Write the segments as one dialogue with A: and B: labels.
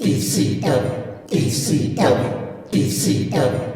A: DCW, DCW, DCW.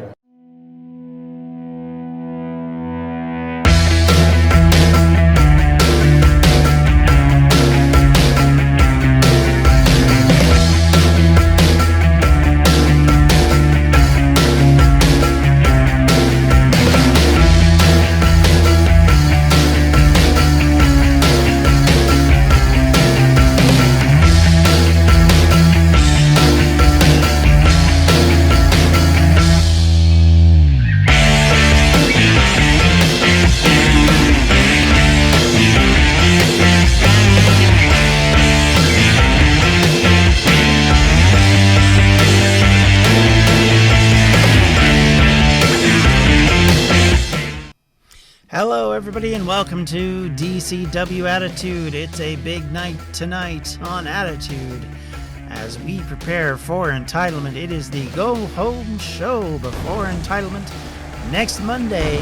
B: Hello everybody and welcome to DCW Attitude. It's a big night tonight on Attitude as we prepare for Entitlement. It is the go home show before Entitlement next Monday.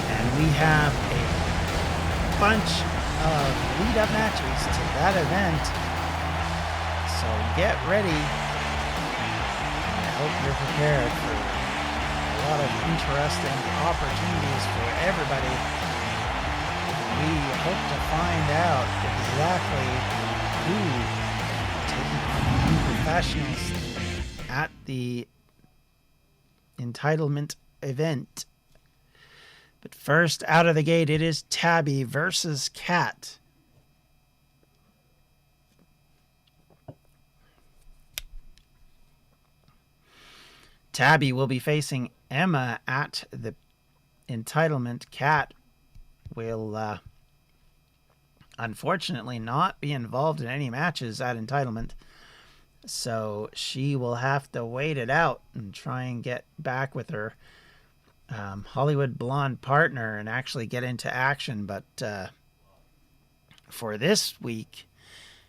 B: And we have a bunch of lead up matches to that event. So get ready. I hope you're prepared for a lot of interesting opportunities for everybody. We hope to find out exactly who taking on new professionals at the Entitlement event. But first, out of the gate, it is Tabby versus Cat. Tabby will be facing Emma at the Entitlement. Cat will unfortunately not be involved in any matches at Entitlement, so she will have to wait it out and try and get back with her Hollywood blonde partner and actually get into action. But for this week,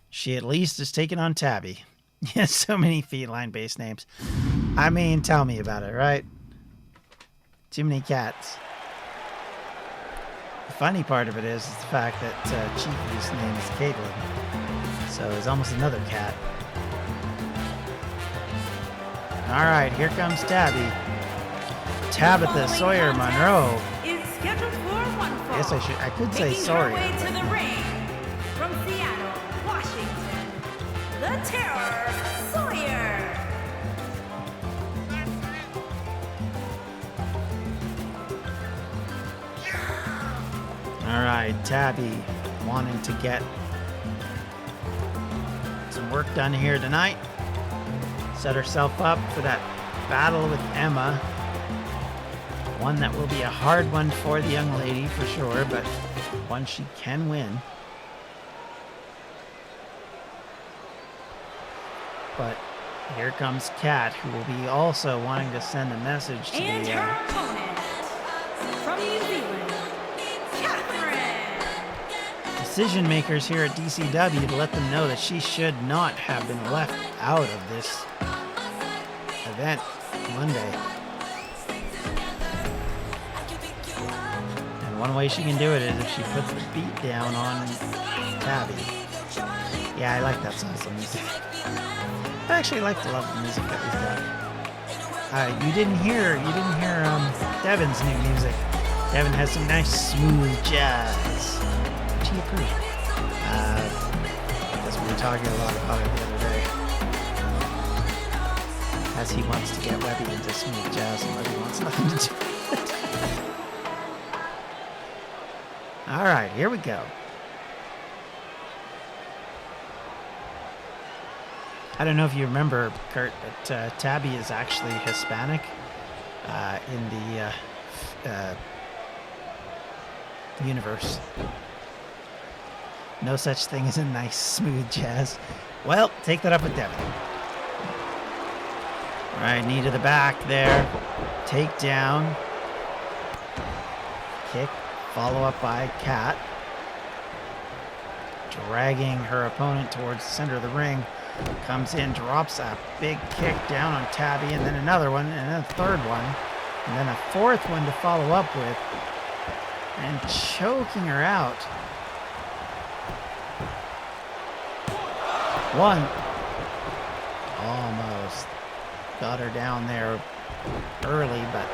B: she at least is taking on Tabby. Yes, so many feline-based names. I mean, tell me about it, right? Too many cats. The funny part of it is the fact that Chiefy's name is Caitlin, so it's almost another cat. All right, here comes Tabby. Tabitha Sawyer Monroe.
C: Is scheduled for one fall.
B: I guess I could say Sawyer.
C: Making her way to the ring from Seattle, Washington, the Terror Sawyer.
B: All right, Tabby wanting to get some work done here tonight. Set herself up for that battle with Emma. One that will be a hard one for the young lady for sure, but one she can win. But here comes Kat, who will be also wanting to send a message to
C: And
B: the
C: her opponent from New Zealand, Catherine.
B: decision makers here at DCW to let them know that she should not have been left out of this event Monday. And one way she can do it is if she puts the beat down on Tabby. Yeah, I like that salsa music. I actually like to love the music that we've got. You didn't hear Devin's new music. Devin has some nice smooth jazz. Which he approved. Because we were talking a lot about it the other day. As he wants to get Webby into smooth jazz and Webby wants nothing to do with it. Alright, here we go. I don't know if you remember, Kurt, but Tabby is actually Hispanic in the universe. No such thing as a nice, smooth jazz. Well, take that up with Devin. All right, knee to the back there. Takedown. Kick. Follow up by Kat. Dragging her opponent towards the center of the ring. Comes in, drops a big kick down on Tabby, and then another one, and then a third one, and then a fourth one to follow up with, and choking her out. 1, Almost got her down there early, but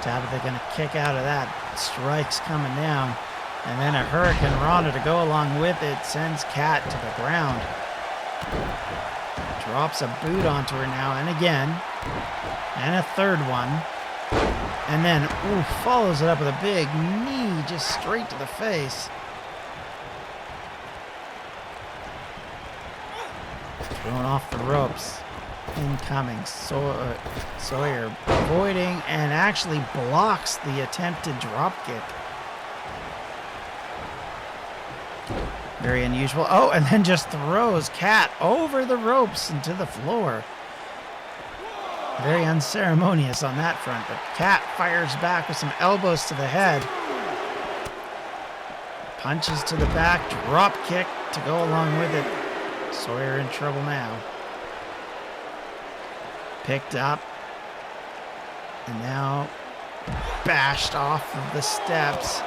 B: Tabitha going to kick out of that. Strikes coming down. And then a Hurricane Rana to go along with it sends Kat to the ground. Drops a boot onto her now, and again. And a third one. And then, ooh, follows it up with a big knee just straight to the face. Thrown off the ropes. Incoming. Sawyer avoiding and actually blocks the attempted drop kick. Very unusual. Oh, and then just throws Kat over the ropes into the floor. Very unceremonious on that front, but Kat fires back with some elbows to the head. Punches to the back, drop kick to go along with it. Sawyer in trouble now. Picked up. And now bashed off of the steps.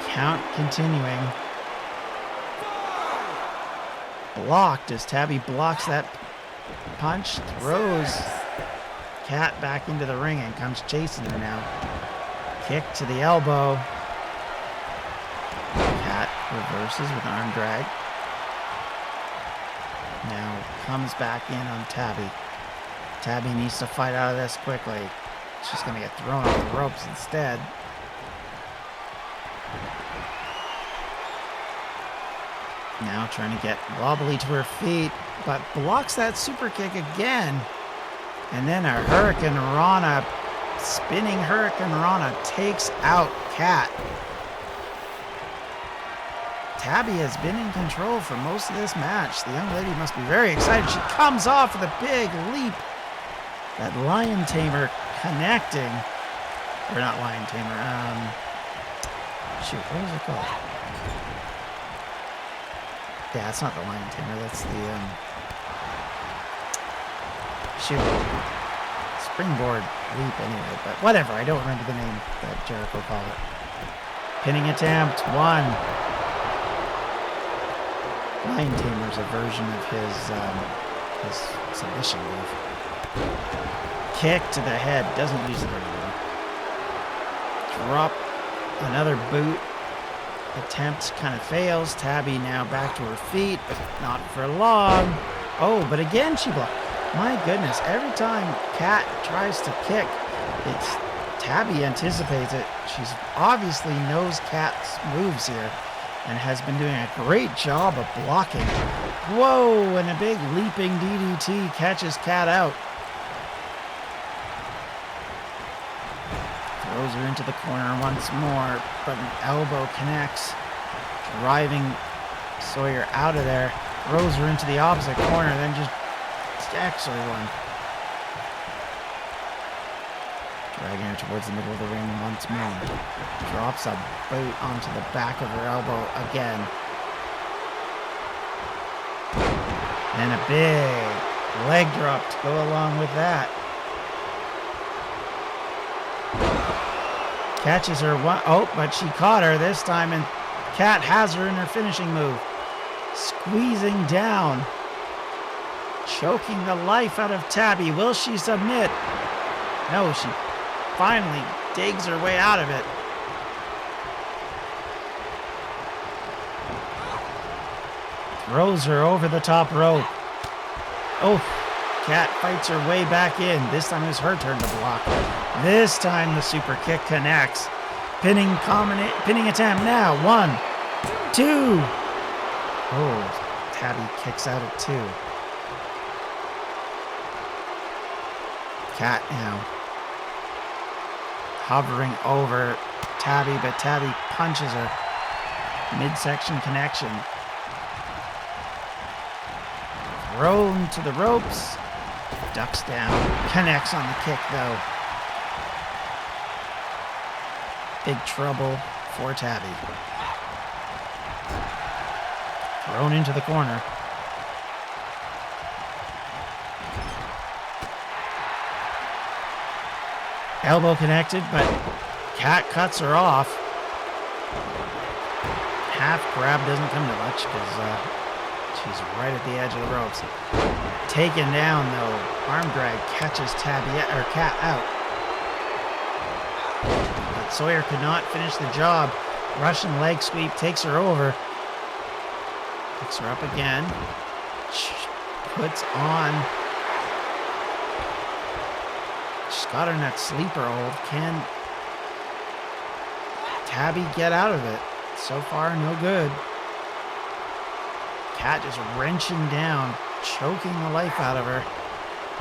B: Count continuing. Blocked as Tabby blocks that punch, throws Kat back into the ring and comes chasing her now. Kick to the elbow. Kat reverses with an arm drag. Now comes back in on Tabby. Tabby needs to fight out of this quickly. She's going to get thrown off the ropes instead. Now trying to get wobbly to her feet, but blocks that super kick again. And then a Hurricane Rana, spinning Hurricane Rana, takes out Kat. Tabby has been in control for most of this match. The young lady must be very excited. She comes off with a big leap. That Lion Tamer connecting. Or not Lion Tamer. Shoot, what is it called? Yeah, it's not the Lion Tamer. That's the, shoot. Springboard leap anyway. But whatever, I don't remember the name that Jericho called it. Pinning attempt, 1. Lion Tamer's a version of his submission move. Kick to the head, doesn't use it anymore. Drop, another boot. Attempt kind of fails. Tabby now back to her feet, but not for long. Oh, but again she blocked. My goodness, every time Kat tries to kick, it's Tabby anticipates it. She's obviously knows Kat's moves here and has been doing a great job of blocking. Whoa, and a big leaping DDT catches Kat out. Throws her into the corner once more, but an elbow connects, driving Sawyer out of there. Throws her into the opposite corner, then just stacks her one. Dragging her towards the middle of the ring once more. Drops a boot onto the back of her elbow again. And a big leg drop to go along with that. Catches her one. Oh, but she caught her this time, and Kat has her in her finishing move. Squeezing down. Choking the life out of Tabby. Will she submit? No, she finally digs her way out of it. Throws her over the top rope. Oh, Kat fights her way back in. This time it's her turn to block. This time the super kick connects. Pinning attempt now. 1, 2. Oh, Tabby kicks out at 2. Kat now hovering over Tabby, but Tabby punches her. Midsection connection. Thrown to the ropes. Ducks down. Connects on the kick, though. Big trouble for Tabby. Thrown into the corner. Elbow connected, but Kat cuts her off. Half grab doesn't come to much because She's right at the edge of the ropes. Taken down though. Arm drag catches Kat out. But Sawyer could not finish the job. Russian leg sweep takes her over. Picks her up again. Puts on. She's got her in that sleeper hold. Can Tabby get out of it? So far, no good. Kat just wrenching down, choking the life out of her.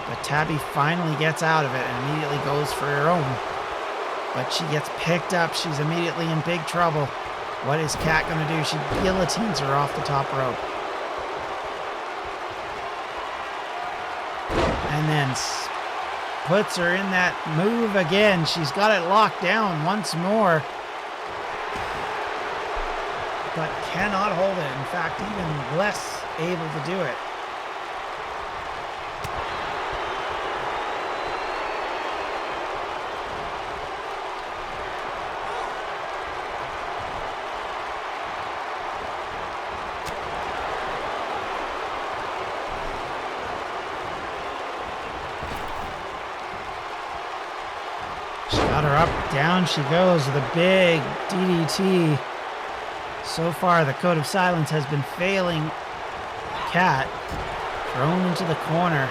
B: But Tabby finally gets out of it and immediately goes for her own. But she gets picked up. She's immediately in big trouble. What is Kat going to do? She guillotines her off the top rope. And then puts her in that move again. She's got it locked down once more. But cannot hold it. In fact, even less able to do it. She got her up, down she goes with a big DDT. So far, the Code of Silence has been failing Kat. Thrown into the corner.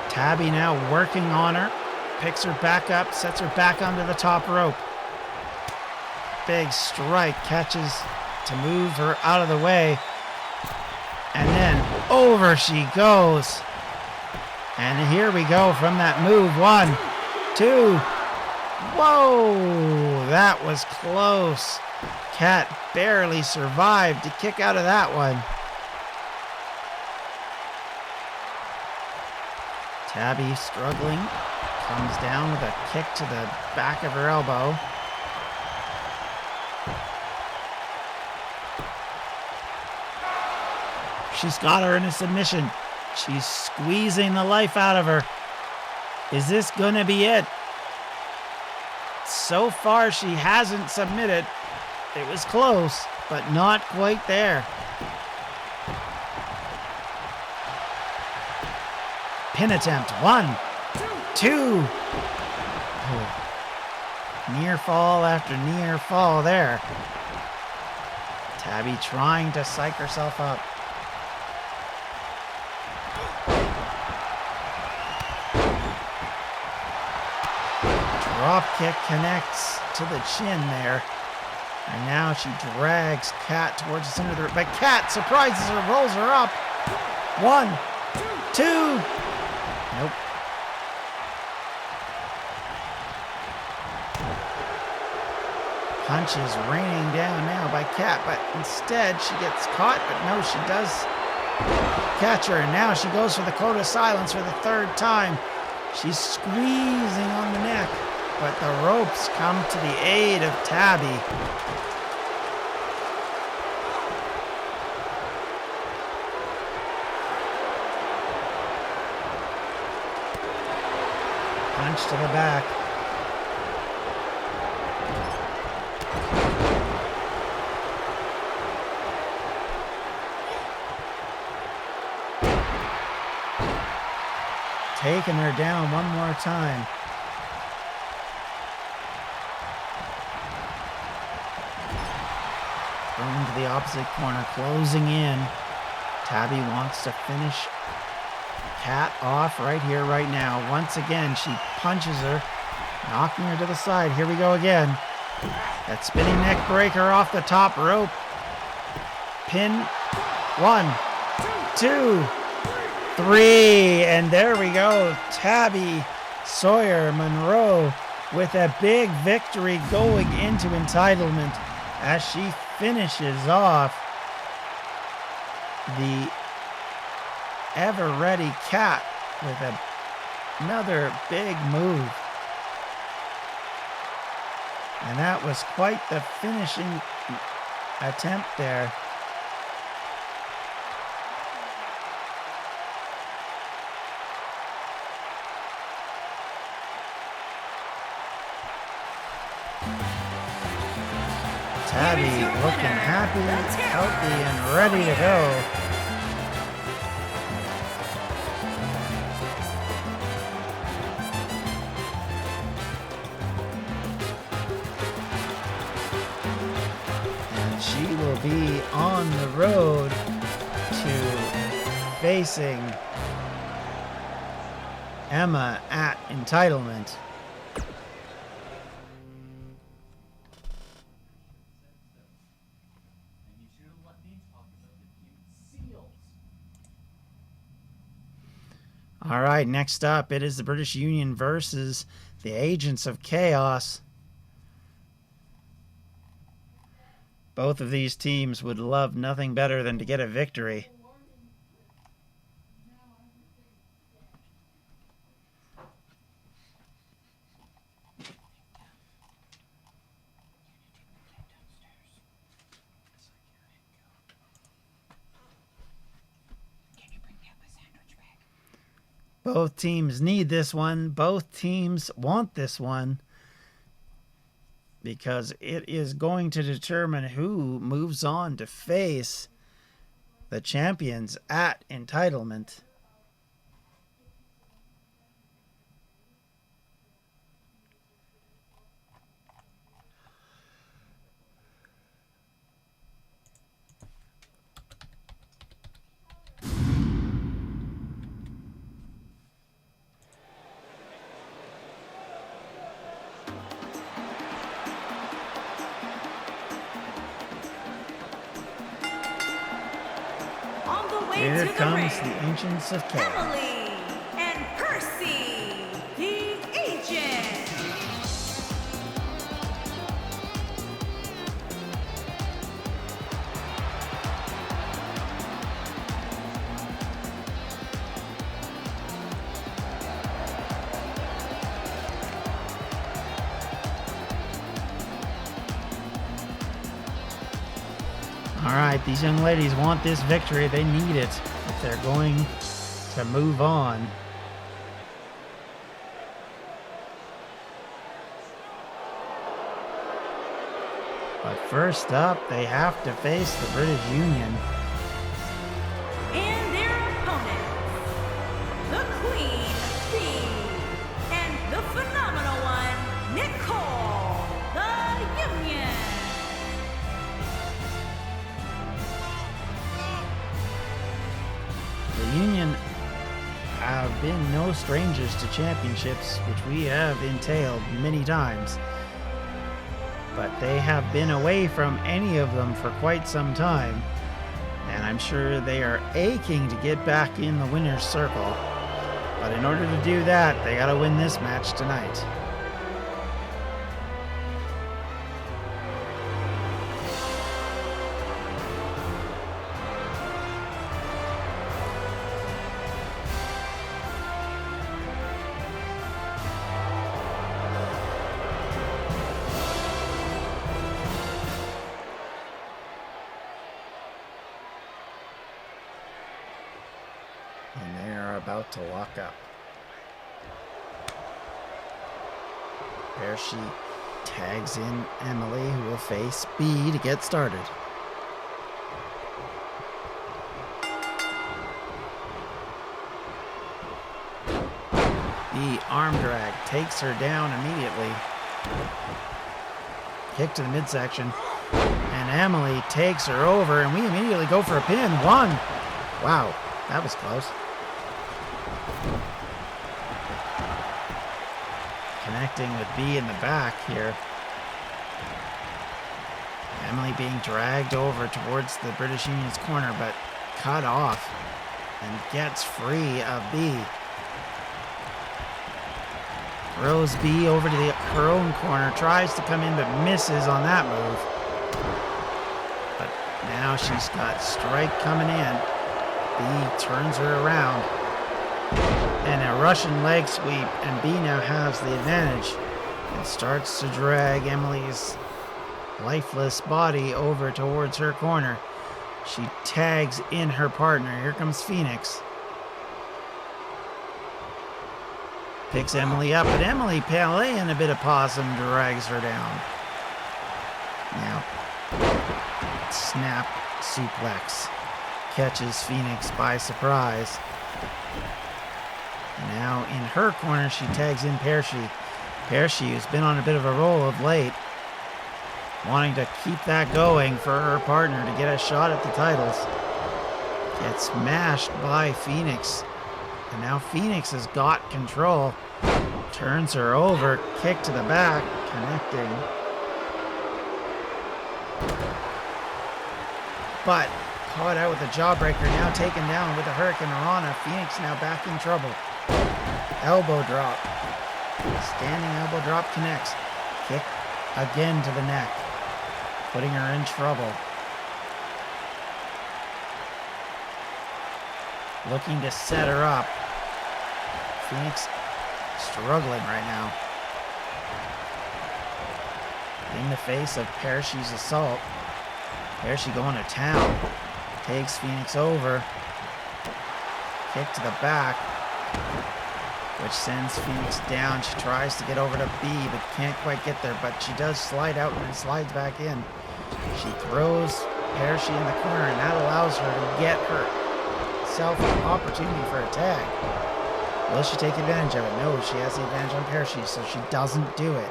B: Tabby now working on her. Picks her back up, sets her back onto the top rope. Big strike catches to move her out of the way. And then over she goes. And here we go from that move. 1, 2. Whoa, that was close. Kat barely survived to kick out of that one. Tabby struggling, comes down with a kick to the back of her elbow. She's got her in a submission. She's squeezing the life out of her. Is this gonna be it? So far, she hasn't submitted. It was close, but not quite there. Pin attempt. 1, 2. Oh. Near fall after near fall there. Tabby trying to psych herself up. Drop kick connects to the chin there. And now she drags Kat towards the center of the ring. But Kat surprises her, rolls her up. 1, 2. Nope. Punch is raining down now by Kat, but instead she gets caught. But no, she does catch her. And now she goes for the Code of Silence for the 3rd time. She's squeezing on the neck. But the ropes come to the aid of Tabby. Punch to the back. Taking her down one more time. Going to the opposite corner, closing in. Tabby wants to finish Kat off right here, right now. Once again, she punches her, knocking her to the side. Here we go again. That spinning neck breaker off the top rope. Pin. 1, 2, 3. And there we go. Tabby Sawyer Monroe with a big victory going into entitlement as she finishes off the ever-ready Kat with another big move. And that was quite the finishing attempt there. Tabby looking happy, healthy, and ready to go. be on the road to facing Emma at entitlement. All right, next up, it is the British Union versus the Agents of Chaos. Both of these teams would love nothing better than to get a victory. Both teams need this one. Both teams want this one because it is going to determine who moves on to face the champions at entitlement. Here comes the Agents of Chaos.
C: Emily and Percy, the Agents.
B: All right, these young ladies want this victory. They need it if they're going to move on. But first up, they have to face the British Union.
C: And their opponents, the Queen Bee and the phenomenal one, Nicole, the Union.
B: The Union have been no strangers to championships, which we have entailed many times. But they have been away from any of them for quite some time, and I'm sure they are aching to get back in the winner's circle. But in order to do that, they gotta win this match tonight. And they are about to lock up. There she tags in Emily, who will face B to get started. B arm drag takes her down immediately. Kick to the midsection. And Emily takes her over, and we immediately go for a pin. One. Wow, that was close. Connecting with B in the back here. Emily being dragged over towards the British Union's corner, but cut off and gets free of B. Throws B over to her own corner, tries to come in but misses on that move. But now she's got strike coming in. B turns her around. And a Russian leg sweep, and B now has the advantage and starts to drag Emily's lifeless body over towards her corner. She tags in her partner. Here comes Phoenix. Picks Emily up, but Emily, playing a bit of possum, drags her down. Now, snap suplex catches Phoenix by surprise. Now in her corner, she tags in Percy. Percy, who's been on a bit of a roll of late. wanting to keep that going for her partner to get a shot at the titles. Gets smashed by Phoenix. And now Phoenix has got control. Turns her over, kick to the back, connecting. But caught out with a jawbreaker, now taken down with a Hurricane Rana. Phoenix now back in trouble. Elbow drop. Standing elbow drop connects. Kick again to the neck, putting her in trouble. Looking to set her up. Phoenix struggling right now. In the face of Parashi's assault. Parashi going to town. Takes Phoenix over. Kick to the back, which sends Phoenix down. She tries to get over to B, but can't quite get there. But she does slide out and slides back in. She throws Parashi in the corner, and that allows her to get herself an opportunity for a tag. Will she take advantage of it? No, she has the advantage on Parashi, so she doesn't do it.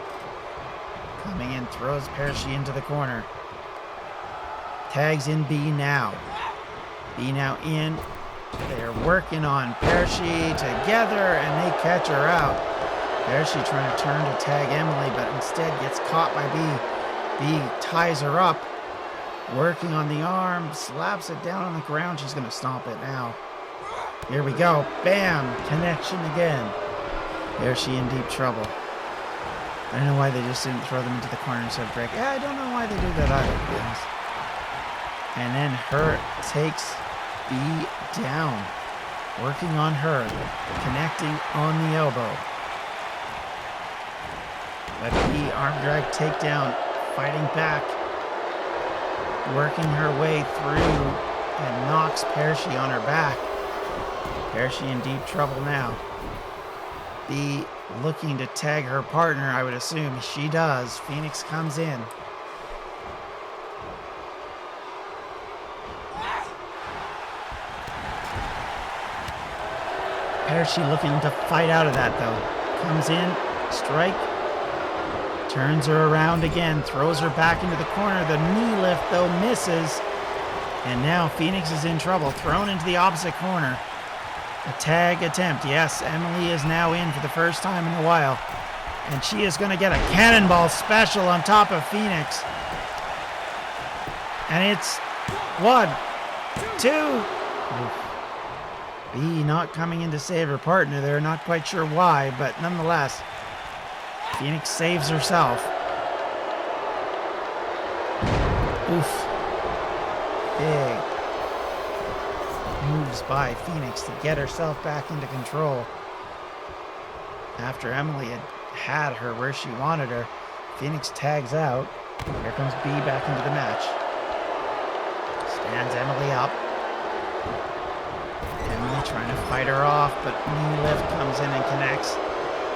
B: Coming in, throws Parashi into the corner. Tags in B now. B now in. They're working on Parashi together, and they catch her out. Parashi trying to turn to tag Emily, but instead gets caught by B. B ties her up. Working on the arm, slaps it down on the ground. She's going to stomp it now. Here we go. Bam! Connection again. Parashi in deep trouble. I don't know why they just didn't throw them into the corner instead of break. Yeah, I don't know why they do that either, to be honest. And then her takes B down. Working on her. Connecting on the elbow. But B arm drag takedown. Fighting back. Working her way through and knocks Parashi on her back. Parashi in deep trouble now. B looking to tag her partner, I would assume. She does. Phoenix comes in. Parashi looking to fight out of that though. Comes in, strike. Turns her around again, throws her back into the corner. The knee lift though misses. And now Phoenix is in trouble. Thrown into the opposite corner. A tag attempt. Yes, Emily is now in for the first time in a while. And she is going to get a cannonball special on top of Phoenix. And it's 1, 2. B not coming in to save her partner there. Not quite sure why, but nonetheless, Phoenix saves herself. Oof. Big moves by Phoenix to get herself back into control. After Emily had her where she wanted her, Phoenix tags out. Here comes B back into the match. Stands Emily up. Emily trying to fight her off, but knee lift comes in and connects,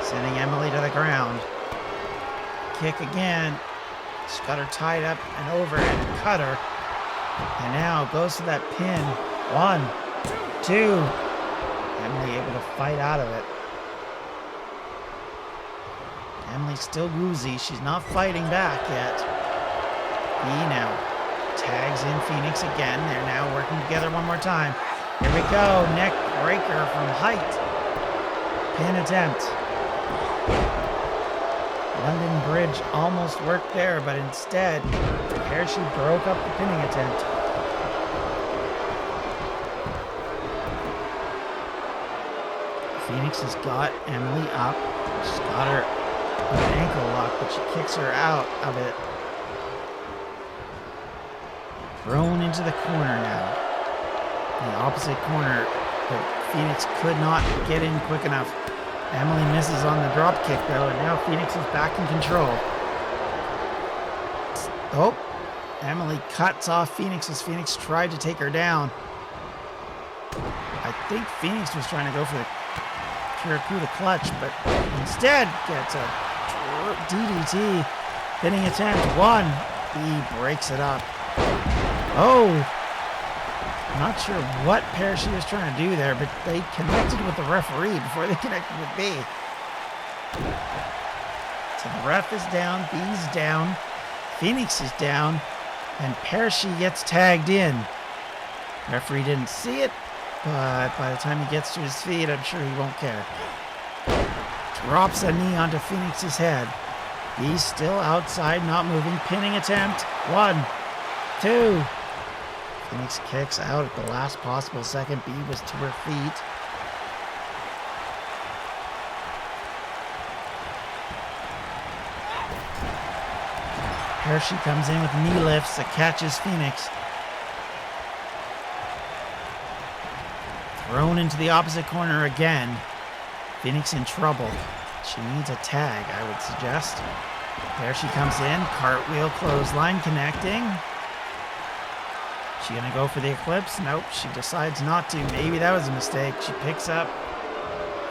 B: sending Emily to the ground. Kick again. She's got her tied up and over and cut her. And now goes to that pin. 1, 2. Emily able to fight out of it. Emily's still woozy. She's not fighting back yet. B now tags in Phoenix again. They're now working together one more time. Here we go. Neck breaker from height. Pin attempt. London Bridge almost worked there, but instead, Parashi broke up the pinning attempt. Phoenix has got Emily up. She's got her with an ankle lock, but she kicks her out of it. Thrown into the corner now. The opposite corner, but Phoenix could not get in quick enough. Emily misses on the drop kick though, and now Phoenix is back in control. Oh, Emily cuts off Phoenix as Phoenix tried to take her down. I think Phoenix was trying to go for the Kirakuda clutch, but instead gets a DDT pinning attempt. 1. B breaks it up. Oh, not sure what Parashi was trying to do there, but they connected with the referee before they connected with B. So the ref is down, B's down. Phoenix is down, and Percy gets tagged in. Referee didn't see it, but by the time he gets to his feet, I'm sure he won't care. Drops a knee onto Phoenix's head. He's still outside, not moving. Pinning attempt. 1, 2. Phoenix kicks out at the last possible second. B was to her feet. Hershey comes in with knee lifts that catches Phoenix. Thrown into the opposite corner again. Phoenix in trouble. She needs a tag, I would suggest. There she comes in. Cartwheel clothesline connecting. She gonna go for the Eclipse? Nope, she decides not to. Maybe that was a mistake. She picks up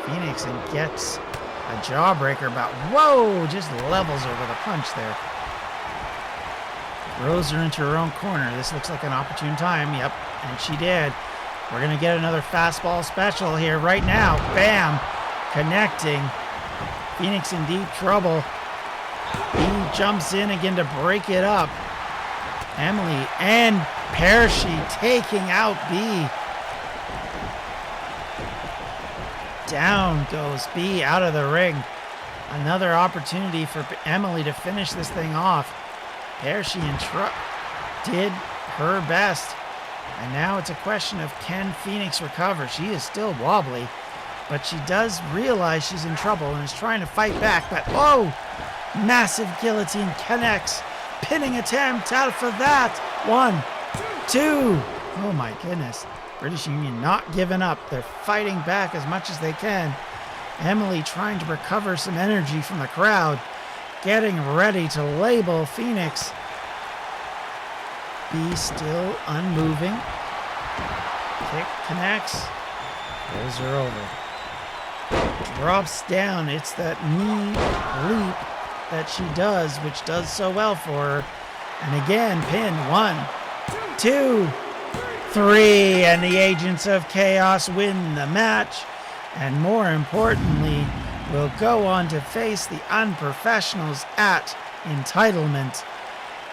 B: Phoenix and gets a jawbreaker, but whoa, just levels her with a punch there. Throws her into her own corner. This looks like an opportune time. Yep, and she did. We're going to get another fastball special here right now. Bam! Connecting. Phoenix in deep trouble. He jumps in again to break it up. Emily and Percy taking out B. Down goes B out of the ring. Another opportunity for Emily to finish this thing off. Percy did her best. And now it's a question of, can Phoenix recover? She is still wobbly, but she does realize she's in trouble and is trying to fight back. But, oh, massive guillotine connects. Pinning attempt out for that. 1, 2. Oh, my goodness. British Union not giving up. They're fighting back as much as they can. Emily trying to recover some energy from the crowd. Getting ready to label Phoenix. B still unmoving. Kick connects. Pulls her over. Drops down. It's that knee leap that she does, which does so well for her. And again, pin. 1, 2, 3. And the Agents of Chaos win the match. And more importantly, will go on to face the Unprofessionals at Entitlement.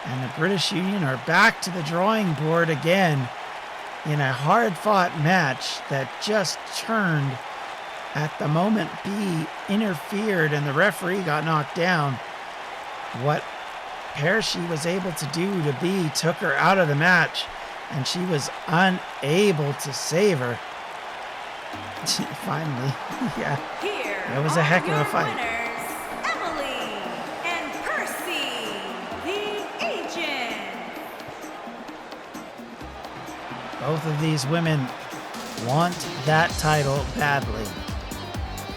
B: And the British Union are back to the drawing board again in a hard-fought match that just turned at the moment B interfered and the referee got knocked down. What Percy was able to do to B took her out of the match, and she was unable to save her. Finally, yeah, it was a heck of a fight.
C: Winners, Emily and Percy, the Agent.
B: Both of these women want that title badly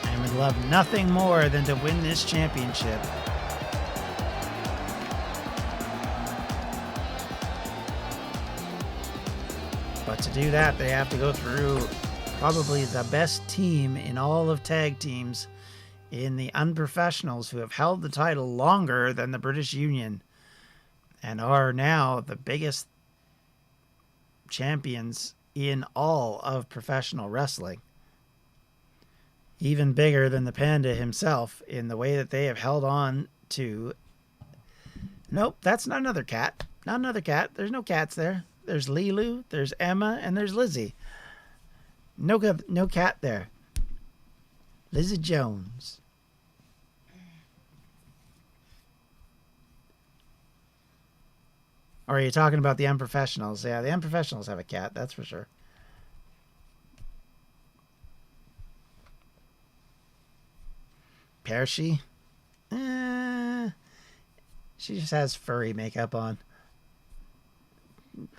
B: and would love nothing more than to win this championship. But to do that, they have to go through probably the best team in all of tag teams in the Unprofessionals, who have held the title longer than the British Union and are now the biggest champions in all of professional wrestling. Even bigger than the Panda himself in the way that they have held on to... Nope, that's not another cat. Not another cat. There's no cats there. There's Lilu, there's Emma, and there's Lizzie. No cat there. Lizzie Jones. Or are you talking about the Unprofessionals? Yeah, the Unprofessionals have a cat, that's for sure. Percy? She just has furry makeup on.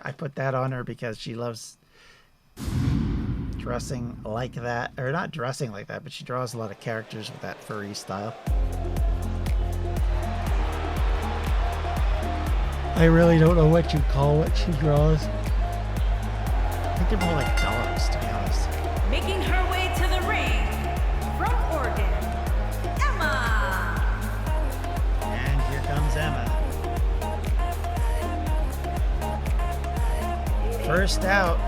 B: I put that on her because she loves dressing like that. Or not dressing like that, but she draws a lot of characters with that furry style. I really don't know what you call what she draws. I think they're more like dogs, to be honest.
C: Making her way to the ring from Oregon, Emma.
B: And here comes Emma. First out.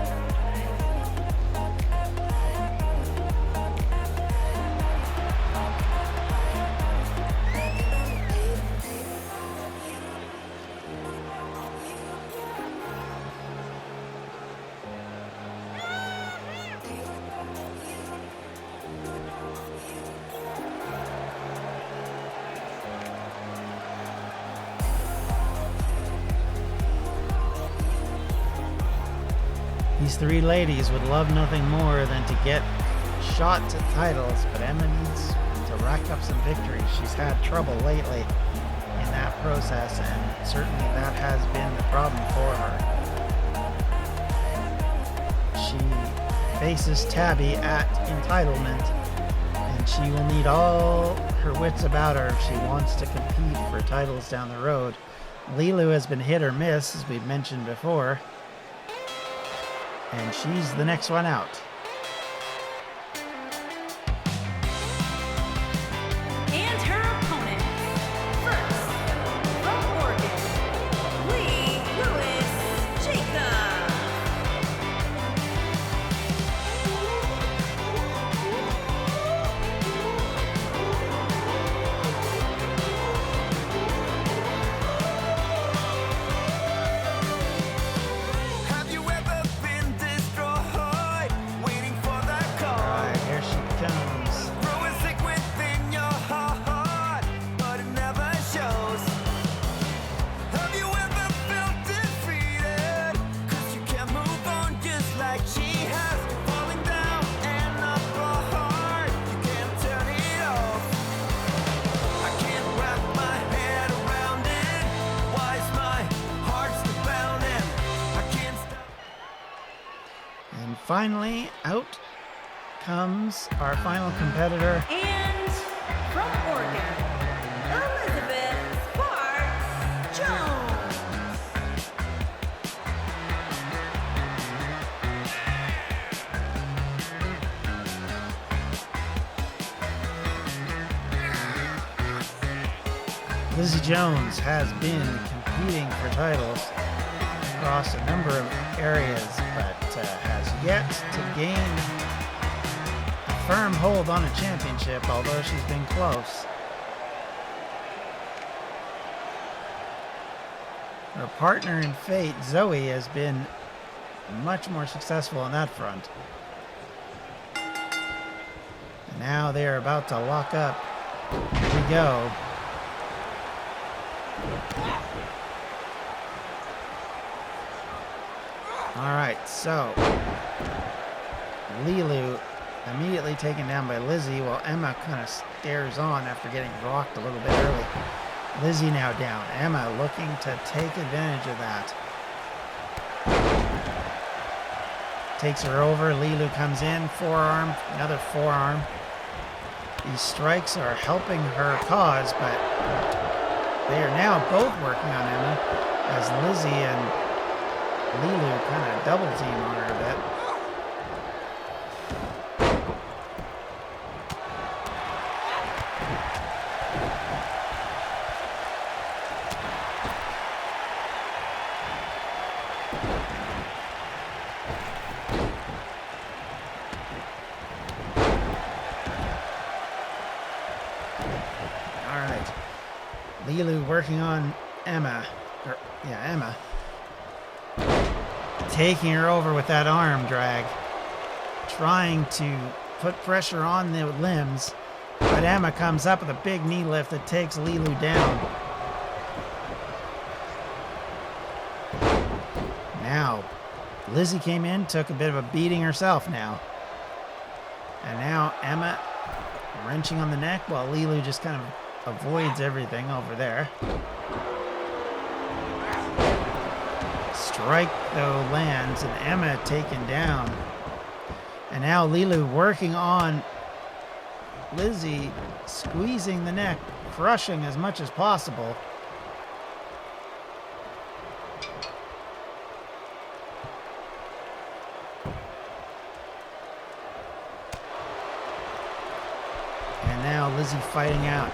B: three ladies would love nothing more than to get shots at titles, but Emma needs to rack up some victories. She's had trouble lately in that process, and certainly that has been the problem for her. She faces Tabby at entitlement, and she will need all her wits about her if she wants to compete for titles down the road. Lilu has been hit or miss, as we've mentioned before, and she's the next one out.
C: And her opponent, first, from Oregon, Lee Lewis Jacob.
D: Have you ever been destroyed, waiting for that call?
B: Alright, here she comes.
D: Growing sick within your heart, but it never shows. Have you ever felt defeated? 'Cause you can't move on just like she has. Falling down and up apart, you can't turn it off. I can't wrap my head around it. Why is my heart still pounding? I can't stop.
B: And finally, out comes our final competitor.
C: And from Oregon, Elizabeth Sparks Jones.
B: Lizzie Jones has been competing for titles across a number of areas, but has yet to gain a firm hold on a championship, although she's been close. Her partner in fate, Zoe, has been much more successful on that front. And now they are about to lock up. Here we go. Alright, so Lilu immediately taken down by Lizzie, while Emma kind of stares on after getting rocked a little bit early. Lizzie now down. Emma looking to take advantage of that. Takes her over. Lilu comes in. Forearm. Another forearm. These strikes are helping her cause, but they are now both working on Emma, as Lizzie and Lilu kind of double team on her a bit. Alright. Lilu working on Emma. Emma. Taking her over with that arm drag. Trying to put pressure on the limbs. But Emma comes up with a big knee lift that takes Lilu down. Now, Lizzie came in, took a bit of a beating herself now. And now Emma wrenching on the neck while Lilu just kind of avoids everything over there. Strike, though, lands, and Emma taken down. And now Lilu working on Lizzie, squeezing the neck, crushing as much as possible. And now Lizzie fighting out.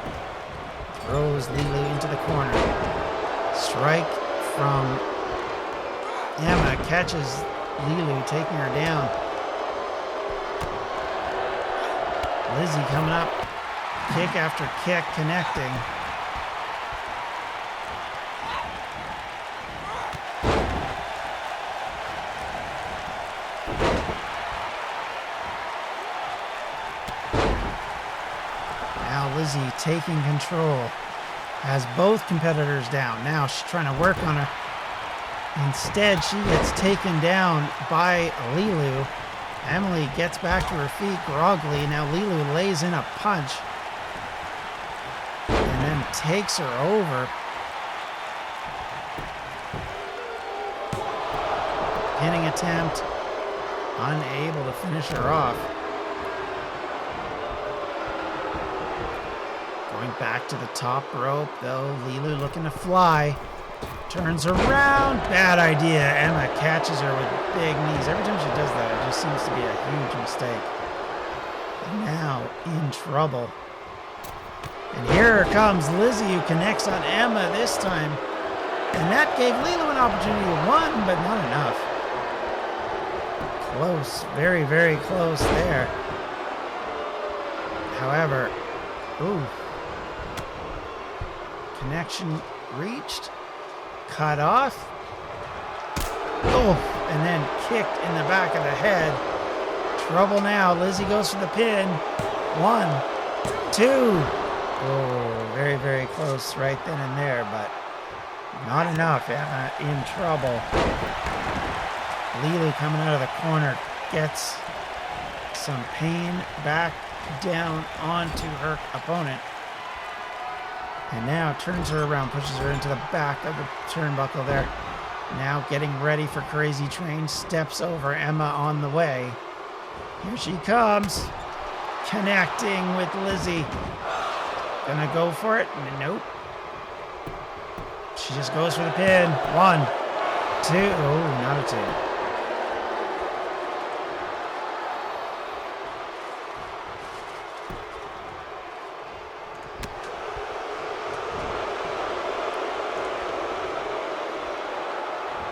B: Throws Lilu into the corner. Strike from Emma, catches Lilu, taking her down. Lizzie coming up. Kick after kick, connecting. Now Lizzie taking control. Has both competitors down. Now she's trying to work on her. Instead, she gets taken down by Lilu. Emily gets back to her feet groggily. Now Lilu lays in a punch and then takes her over. Pinning attempt, unable to finish her off. Going back to the top rope, though. Lilu looking to fly. Turns around. Bad idea. Emma catches her with big knees. Every time she does that, it just seems to be a huge mistake. And now in trouble. And here comes Lizzie, who connects on Emma this time. And that gave Lilu an opportunity to win, but not enough. Close. Very, very close there. However, ooh. Connection reached. Cut off. Oh, and then kicked in the back of the head. Trouble now. Lizzie goes for the pin. 1, 2. Oh, very, very close right then and there, but not enough. Emma in trouble. Lilu coming out of the corner gets some pain back down onto her opponent. And now turns her around, pushes her into the back of the turnbuckle there. Now getting ready for Crazy Train, steps over Emma on the way. Here she comes, connecting with Lizzie. Gonna go for it? Nope. She just goes for the pin. 1, 2. Oh, not a 2.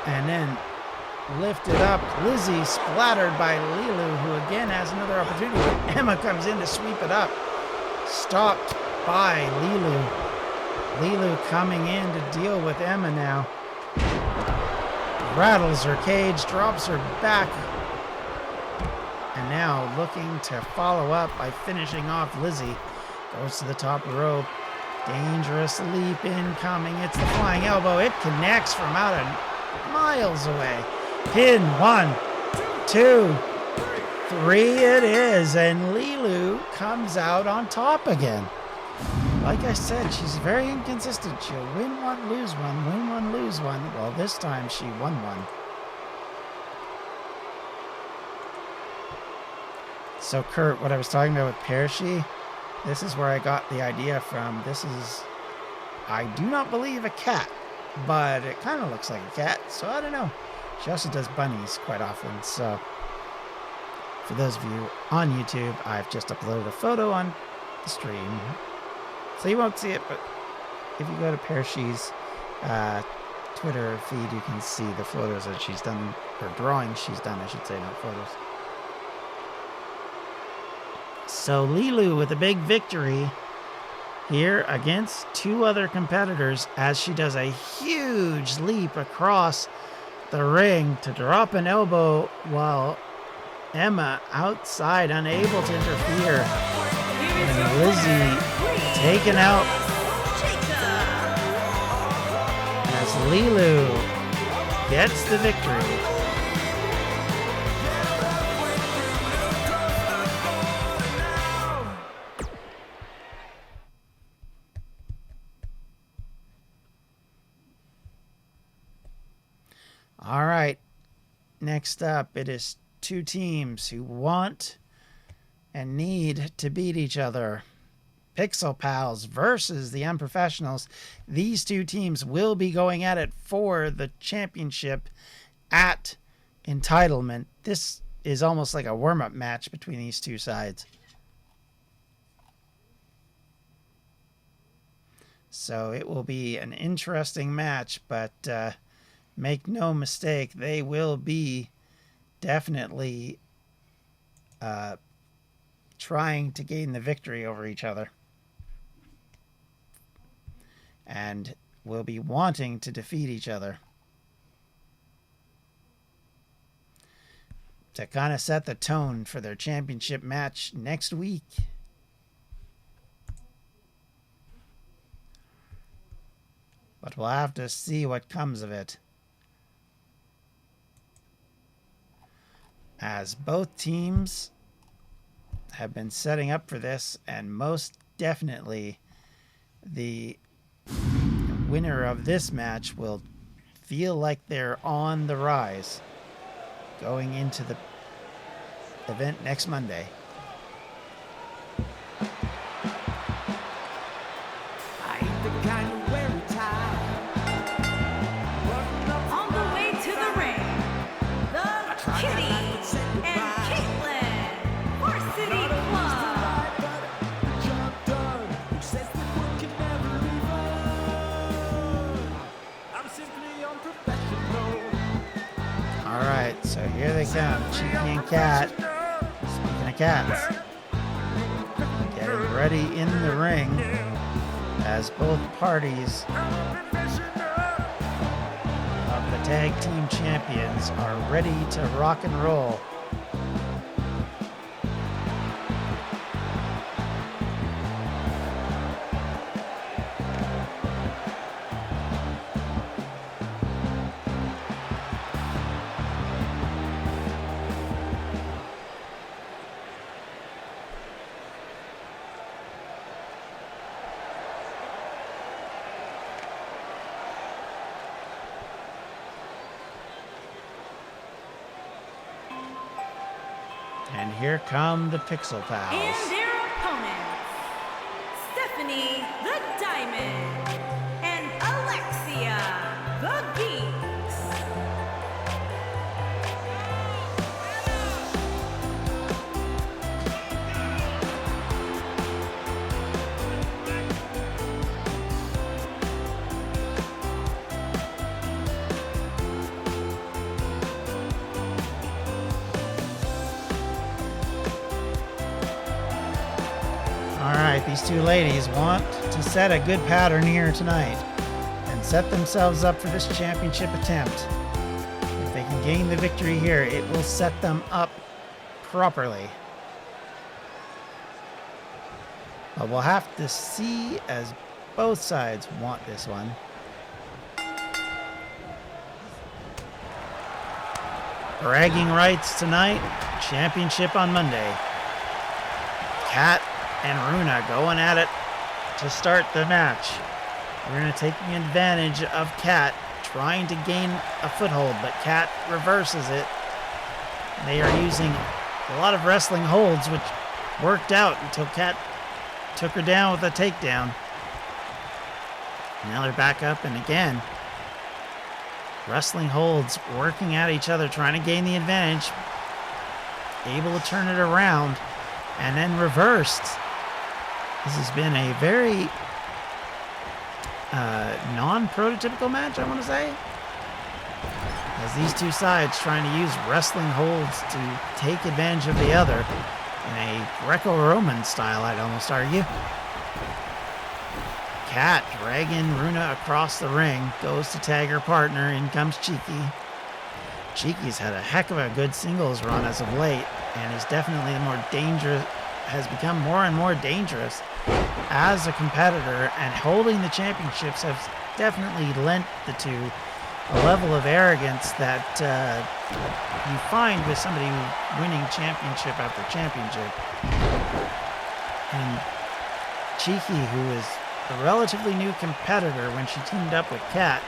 B: And then lifted up. Lizzie splattered by Lilu, who again has another opportunity. Emma comes in to sweep it up. Stopped by Lilu. Lilu coming in to deal with Emma now. Rattles her cage, drops her back. And now looking to follow up by finishing off Lizzie. Goes to the top rope. Dangerous leap incoming. It's the flying elbow. It connects from out of miles away. Pin. 1, 2, 3 it is. And Lilu comes out on top again. Like I said, she's very inconsistent. She'll win one, lose one, win one, lose one. Well, this time she won one. So, Kurt, what I was talking about with Pershi, this is where I got the idea from. This is, I do not believe, a cat, but it kind of looks like a cat, so I don't know. She also does bunnies quite often, so for those of you on YouTube, I've just uploaded a photo on the stream. So you won't see it, but if you go to Pershi's Twitter feed, you can see the photos that she's done, or drawings she's done, I should say, not photos. So Lilu with a big victory here against 2 other competitors as she does a huge leap across the ring to drop an elbow while Emma outside unable to interfere. And Lizzie taken out as Lilu gets the victory. All right, next up, it is 2 teams who want and need to beat each other. Pixel Pals versus the Unprofessionals. These 2 teams will be going at it for the championship at Entitlement. This is almost like a warm-up match between these 2 sides. So it will be an interesting match, but make no mistake, they will be definitely trying to gain the victory over each other. And will be wanting to defeat each other. To kind of set the tone for their championship match next week. But we'll have to see what comes of it. as both teams have been setting up for this, and most definitely the winner of this match will feel like they're on the rise going into the event next Monday.
D: I ain't the kind of wear a tie.
C: On the way to the ring, the Kitty and Caitlin Varsity Club.
B: All right, so here they come, Cheeky and Cat. Speaking of cats, getting ready in the ring as both parties of the tag team champions are ready to rock and roll. And here come the Pixel Pals.
C: And their opponents, Stephanie the Diamond and Alexia the Geeks.
B: All right, these two ladies want to set a good pattern here tonight and set themselves up for this championship attempt. If they can gain the victory here, it will set them up properly. But we'll have to see, as both sides want this one. Bragging rights tonight, championship on Monday. Kat and Runa going at it to start the match. Runa taking advantage of Kat, trying to gain a foothold, but Kat reverses it. They are using a lot of wrestling holds, which worked out until Kat took her down with a takedown. Now they're back up, and again, wrestling holds, working at each other, trying to gain the advantage. Able to turn it around, and then reversed. This has been a very non-prototypical match, I want to say. As these two sides trying to use wrestling holds to take advantage of the other in a Greco-Roman style, I'd almost argue. Kat dragging Runa across the ring, goes to tag her partner, in comes Cheeky. Cheeky's had a heck of a good singles run as of late, and is definitely the more dangerous, has become more and more dangerous as a competitor, and holding the championships has definitely lent the two a level of arrogance that you find with somebody winning championship after championship. And Cheeky, who is a relatively new competitor when she teamed up with Kat,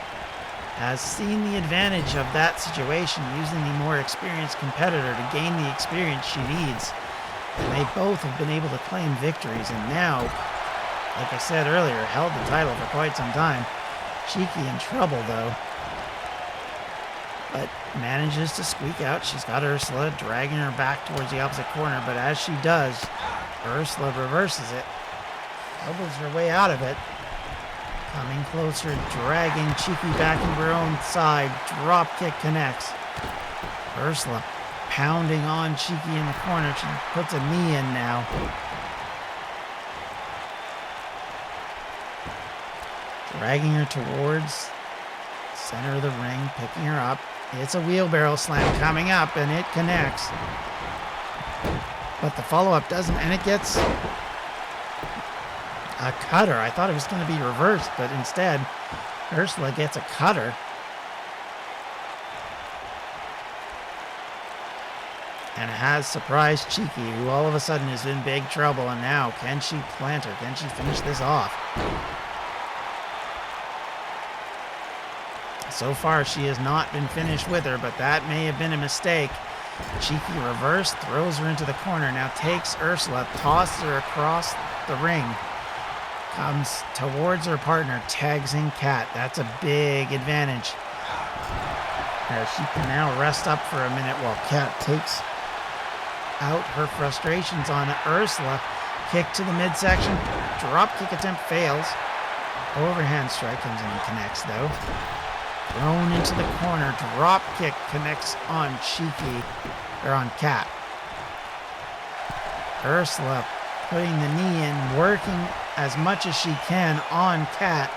B: has seen the advantage of that situation, using the more experienced competitor to gain the experience she needs. And they both have been able to claim victories, and now, like I said earlier, held the title for quite some time. Cheeky in trouble, though, but manages to squeak out. She's got Ursula dragging her back towards the opposite corner, but as she does, Ursula reverses it, elbows her way out of it, coming closer, dragging Cheeky back into her own side. Drop kick connects. Ursula pounding on Cheeky in the corner. She puts a knee in now. Dragging her towards center of the ring, picking her up. It's a wheelbarrow slam coming up, and it connects. But the follow-up doesn't, and it gets a cutter. I thought it was going to be reversed, but instead, Ursula gets a cutter. and has surprised Cheeky, who all of a sudden is in big trouble. And now, can she plant her? Can she finish this off? So far, she has not been finished with her, but that may have been a mistake. Cheeky reverse, throws her into the corner, now takes Ursula, tosses her across the ring, comes towards her partner, tags in Kat. That's a big advantage. She can now rest up for a minute while Kat takes out her frustrations on Ursula. Kick to the midsection, drop kick attempt fails. Overhand strike comes in and connects though. Thrown into the corner, drop kick connects on Cheeky, or on Kat. Ursula putting the knee in, working as much as she can on Kat,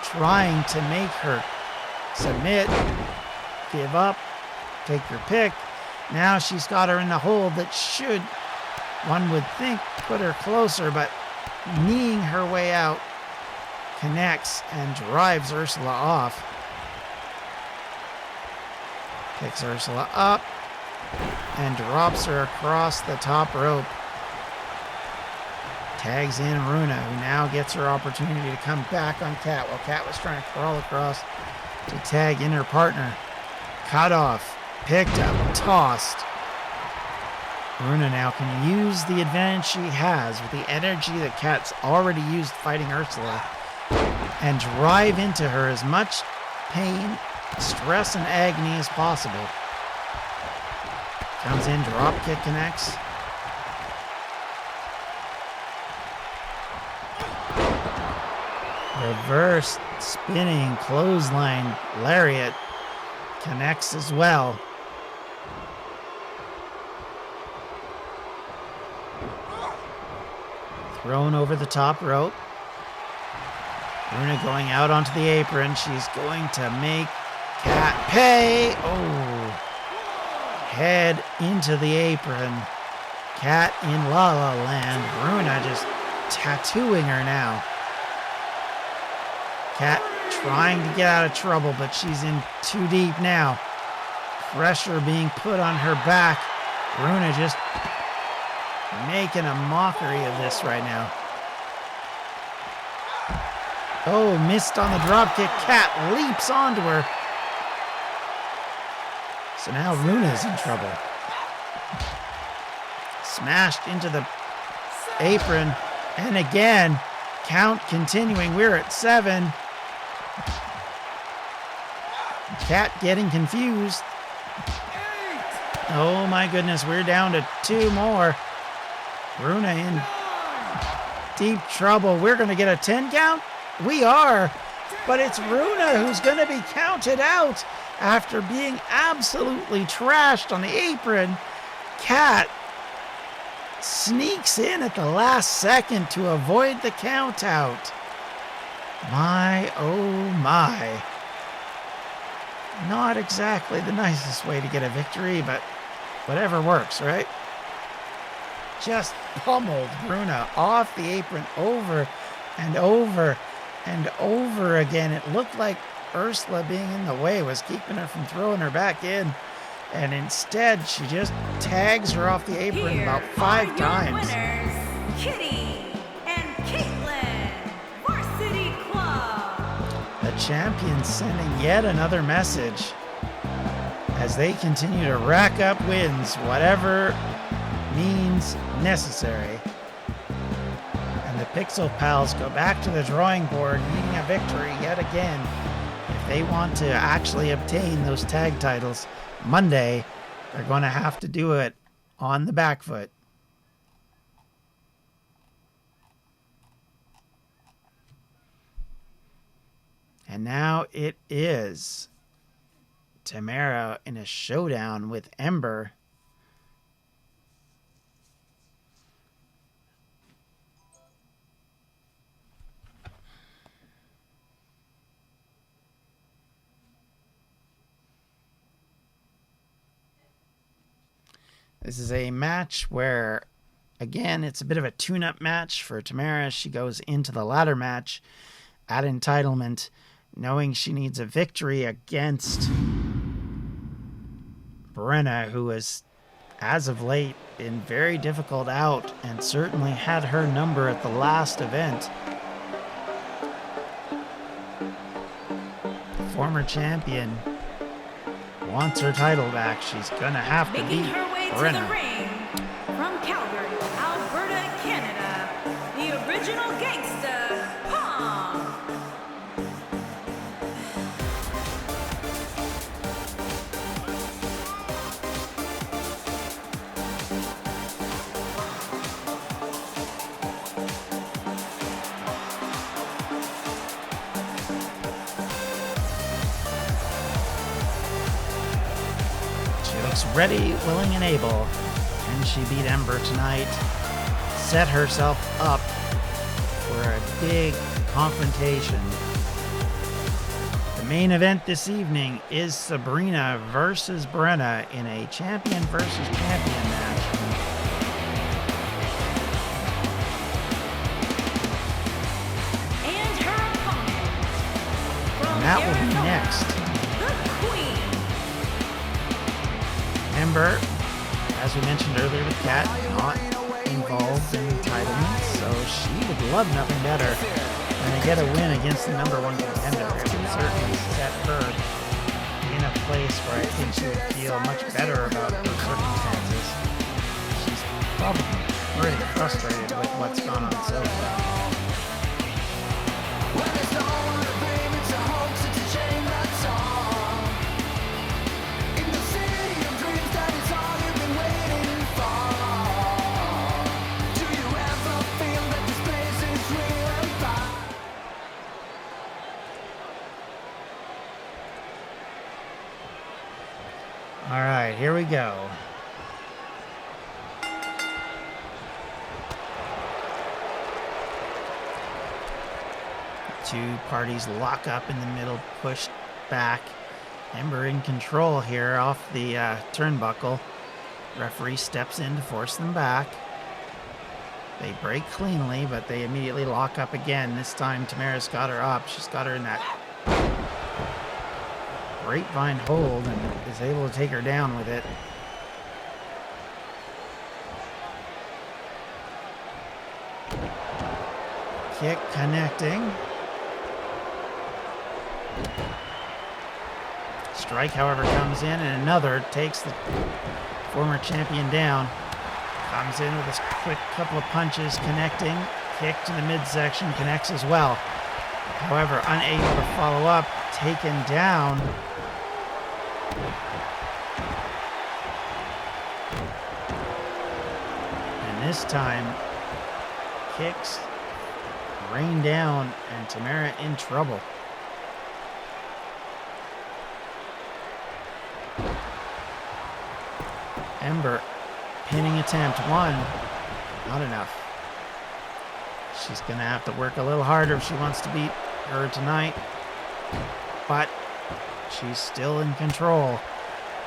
B: trying to make her submit, give up, take your pick. Now she's got her in the hold that should, one would think, put her closer, but kneeing her way out, connects and drives Ursula off. Picks Ursula up and drops her across the top rope. Tags in Runa, who now gets her opportunity to come back on Kat while Kat was trying to crawl across to tag in her partner. Cut off, picked up, tossed. Runa now can use the advantage she has with the energy that Kat's already used fighting Ursula and drive into her as much pain, stress, and agony as possible. Comes in, drop kick connects. Reverse spinning clothesline lariat connects as well. Thrown over the top rope. Runa going out onto the apron. She's going to make Kat pay. Oh. Head into the apron. Kat in La La Land. Runa just tattooing her now. Kat trying to get out of trouble, but she's in too deep now. Pressure being put on her back. Runa just making a mockery of this right now. Oh, missed on the dropkick. Kat leaps onto her. So now Runa's in trouble. Smashed into the apron. And again, count continuing. We're at 7. Kat getting confused. Oh my goodness, we're down to 2 more. Runa in deep trouble. We're going to get a 10 count? We are. But it's Runa who's going to be counted out after being absolutely trashed on the apron. Kat sneaks in at the last second to avoid the count out. My, oh my. Not exactly the nicest way to get a victory, but whatever works, right? Just pummeled Runa off the apron over and over and over again. It looked like Ursula being in the way was keeping her from throwing her back in. And instead, she just tags her off the apron
C: Here
B: about 5
C: are
B: times.
C: your winners, Kitty and Caitlin, Varsity Club.
B: The champions sending yet another message as they continue to rack up wins, whatever means necessary. And the Pixel Pals go back to the drawing board, needing a victory yet again. If they want to actually obtain those tag titles Monday, they're going to have to do it on the back foot. And now it is Tamara in a showdown with Ember. This is a match where, again, it's a bit of a tune-up match for Tamara. She goes into the ladder match at Entitlement, knowing she needs a victory against Brenna, who has as of late, been very difficult out and certainly had her number at the last event. The former champion wants her title back. She's gonna have to
C: Making
B: beat
C: her way to
B: Brenna.
C: the ring from Calgary, Alberta, Canada, the original gangsta, Pong.
B: She looks ready, willing, and able. Can she beat Ember tonight? Set herself up for a big confrontation. The main event this evening is Sabrina versus Brenna in a champion versus champion match.
C: And her opponent from
B: And that will be
C: Arizona,
B: next.
C: the Queen.
B: Ember, as we mentioned earlier with Kat, not involved in entitlements, so she would love nothing better than to get a win against the number one contender. It would certainly set her in a place where I think she would feel much better about her circumstances. She's probably pretty frustrated with what's gone on so far. All right, here we go. Two parties lock up in the middle, pushed back. Ember in control here off the turnbuckle. Referee steps in to force them back. They break cleanly, but they immediately lock up again. This time Tamara's got her up. She's got her in that grapevine hold and is able to take her down with it. Kick connecting. Strike, however, comes in, and another takes the former champion down. Comes in with a quick couple of punches, connecting. Kick to the midsection, connects as well. However, unable to follow up, taken down. And this time, kicks rain down, and Tamara in trouble. Ember, pinning attempt, one, not enough. She's gonna have to work a little harder if she wants to beat her tonight, but she's still in control,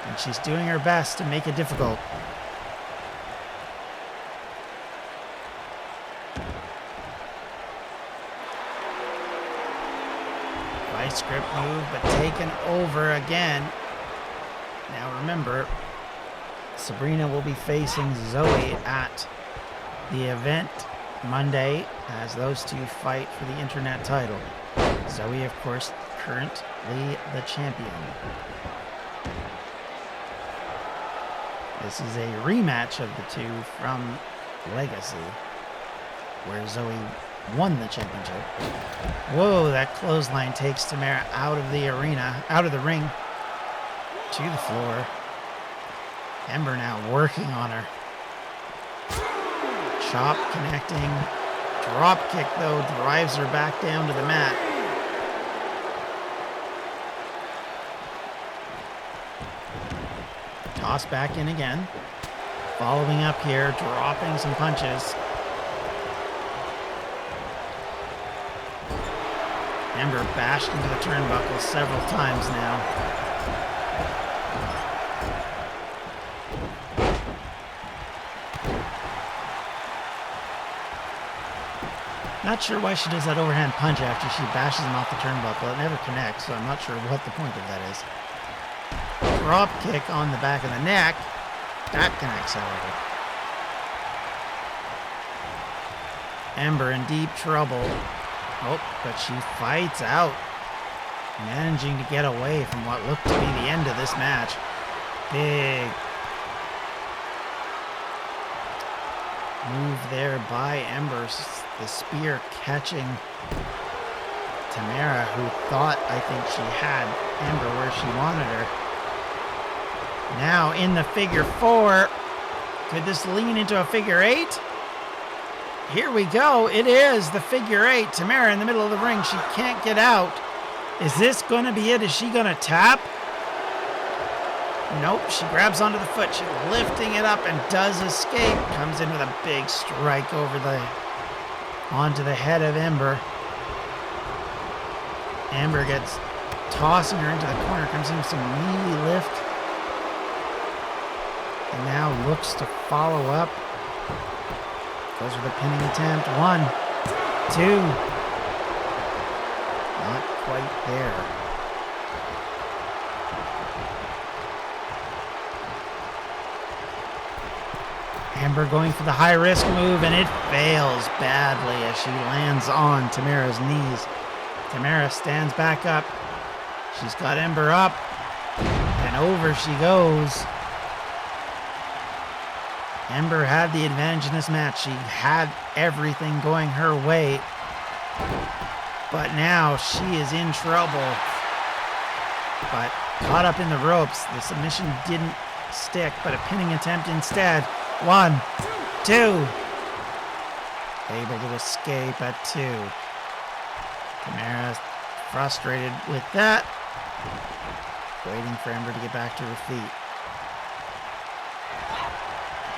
B: and she's doing her best to make it difficult. Vice grip move, but taken over again. Now remember, Sabrina will be facing Zoe at the event Monday as those two fight for the internet title. Zoe, of course, currently the champion. This is a rematch of the two from Legacy, where Zoe won the championship. Whoa, that clothesline takes Tamara out of the arena, out of the ring, to the floor. Ember now working on her. Chop connecting. Drop kick, though, drives her back down to the mat. Toss back in again. Following up here, dropping some punches. Ember bashed into the turnbuckle several times now. Not sure why she does that overhand punch after she bashes him off the turnbuckle. It never connects, so I'm not sure what the point of that is. Drop kick on the back of the neck. That connects, however. Ember in deep trouble. Oh, but she fights out, managing to get away from what looked to be the end of this match. Big move there by Ember. The spear catching Tamara, who thought, I think, she had Ember where she wanted her. Now in the figure four. Could this lean into a figure eight? Here we go. It is the figure eight. Tamara in the middle of the ring. She can't get out. Is this going to be it? Is she going to tap? Nope. She grabs onto the foot. She's lifting it up and does escape. Comes in with a big strike onto the head of Ember. Ember gets tossing her into the corner. Comes in with some knee lift. And now looks to follow up. Goes with a pinning attempt. 1, 2. Not quite there. Ember going for the high risk move, and it fails badly as she lands on Tamara's knees. Tamara stands back up. She's got Ember up, and over she goes. Ember had the advantage in this match. She had everything going her way. But now she is in trouble. But caught up in the ropes. The submission didn't stick, but a pinning attempt instead. 1, 2. Able to escape at 2. Tamara frustrated with that. Waiting for Ember to get back to her feet.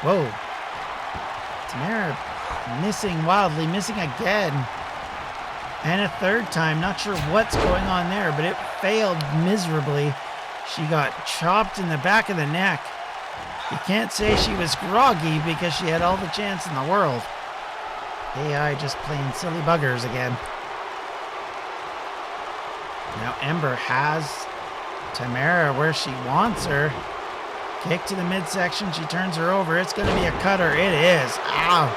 B: Whoa. Tamara wildly missing again. And a third time. Not sure what's going on there, but it failed miserably. She got chopped in the back of the neck. You can't say she was groggy because she had all the chance in the world. AI just playing silly buggers again. Now Ember has Tamara where she wants her. Kick to the midsection. She turns her over. It's going to be a cutter. It is. Ow.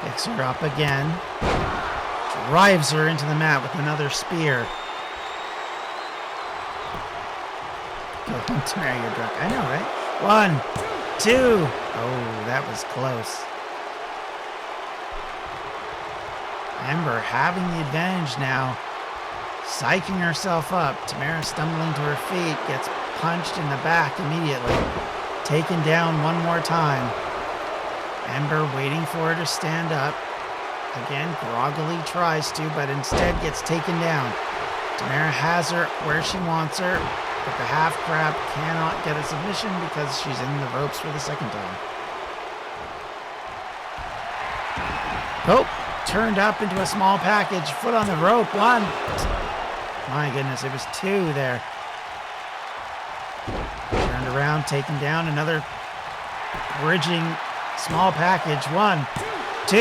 B: Picks her up again. Drives her into the mat with another spear. Go on, Tamara, you're drunk. I know, right? 1, 2. Oh, that was close. Ember having the advantage now. Psyching herself up. Tamara stumbling to her feet. Gets punched in the back immediately. Taken down one more time. Ember waiting for her to stand up. Again, groggily tries to, but instead gets taken down. Tamara has her where she wants her, but the half crab cannot get a submission because she's in the ropes for the second time. Oh, turned up into a small package. Foot on the rope. 1. My goodness, it was 2 there. Turned around, taken down. Another bridging small package. 1, 2.